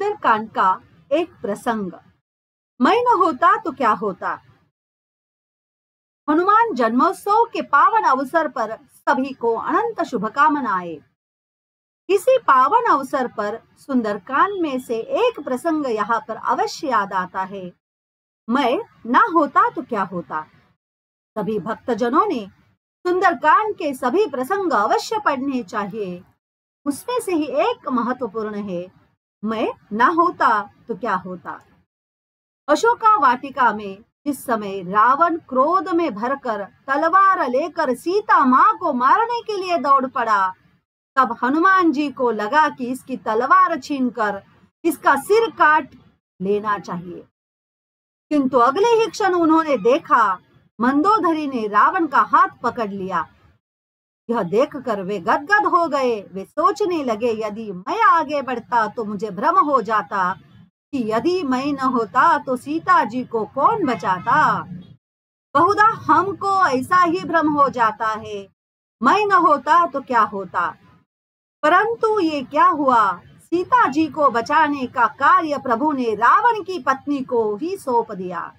सुंदरकांड का एक प्रसंग। मैं न होता तो क्या होता। हनुमान जन्मोत्सव के पावन अवसर पर सभी को अनंत शुभकामनाएं। इसी पावन अवसर पर सुंदरकांड में से एक प्रसंग यहाँ पर अवश्य याद आता है। मैं ना होता तो क्या होता। सभी भक्तजनों ने सुंदरकांड के सभी प्रसंग अवश्य पढ़ने चाहिए। उसमें से ही एक महत्वपूर्ण है, मैं ना होता तो क्या होता। अशोका वाटिका में जिस समय रावण क्रोध में भरकर तलवार लेकर सीता मां को मारने के लिए दौड़ पड़ा, तब हनुमान जी को लगा कि इसकी तलवार छीनकर इसका सिर काट लेना चाहिए। किंतु अगले ही क्षण उन्होंने देखा मंदोदरी ने रावण का हाथ पकड़ लिया। यह देखकर वे गदगद हो गए। वे सोचने लगे, यदि मैं आगे बढ़ता तो मुझे भ्रम हो जाता कि यदि मैं न होता तो सीता जी को कौन बचाता। बहुधा हमको ऐसा ही भ्रम हो जाता है, मैं न होता तो क्या होता। परंतु ये क्या हुआ, सीता जी को बचाने का कार्य प्रभु ने रावण की पत्नी को ही सौंप दिया।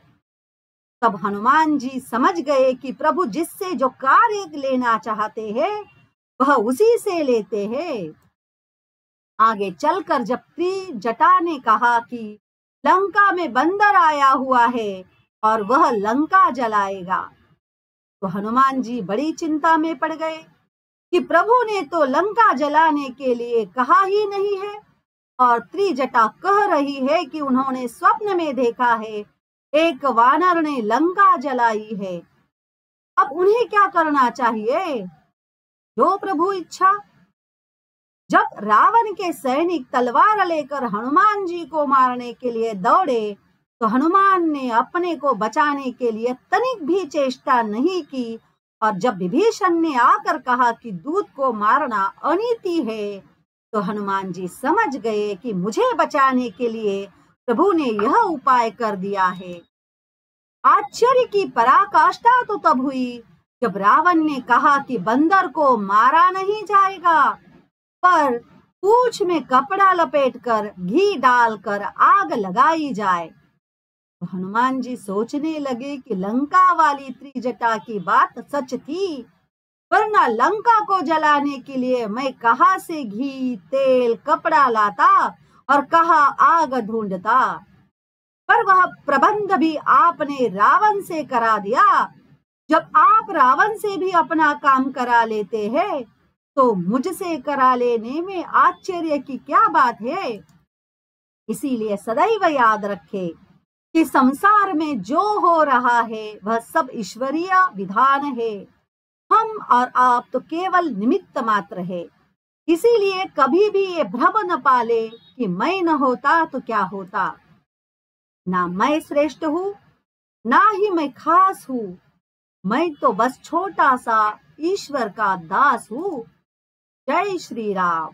तब हनुमान जी समझ गए कि प्रभु जिससे जो कार्य लेना चाहते हैं वह उसी से लेते हैं। आगे चलकर जब त्रिजटा ने कहा कि लंका में बंदर आया हुआ है और वह लंका जलाएगा, तो हनुमान जी बड़ी चिंता में पड़ गए कि प्रभु ने तो लंका जलाने के लिए कहा ही नहीं है, और त्रिजटा कह रही है कि उन्होंने स्वप्न में देखा है एक वानर ने लंका जलाई है। अब उन्हें क्या करना चाहिए, जो प्रभु इच्छा। जब रावण के सैनिक तलवार लेकर हनुमान जी को मारने के लिए दौड़े, तो हनुमान ने अपने को बचाने के लिए तनिक भी चेष्टा नहीं की। और जब विभीषण ने आकर कहा कि दूत को मारना अनीति है, तो हनुमान जी समझ गए कि मुझे बचाने के लिए प्रभु ने यह उपाय कर दिया है। आश्चर्य की पराकाष्ठा तो तब हुई जब रावण ने कहा कि बंदर को मारा नहीं जाएगा, पर पूंछ में कपड़ा लपेटकर घी डालकर आग लगाई जाए। तो हनुमान जी सोचने लगे कि लंका वाली त्रिजटा की बात सच थी, वरना लंका को जलाने के लिए मैं कहाँ से घी तेल कपड़ा लाता और कहाँ आग ढूंढता। पर वह प्रबंध भी आपने रावण से करा दिया। जब आप रावण से भी अपना काम करा लेते हैं, तो मुझसे करा लेने में आश्चर्य की क्या बात है। इसीलिए सदैव याद रखें कि संसार में जो हो रहा है वह सब ईश्वरीय विधान है। हम और आप तो केवल निमित्त मात्र है। इसीलिए कभी भी ये भ्रम न पाले कि मैं न होता तो क्या होता। ना मैं श्रेष्ठ हूँ, ना ही मैं खास हूँ। मैं तो बस छोटा सा ईश्वर का दास हूँ। जय श्री राम।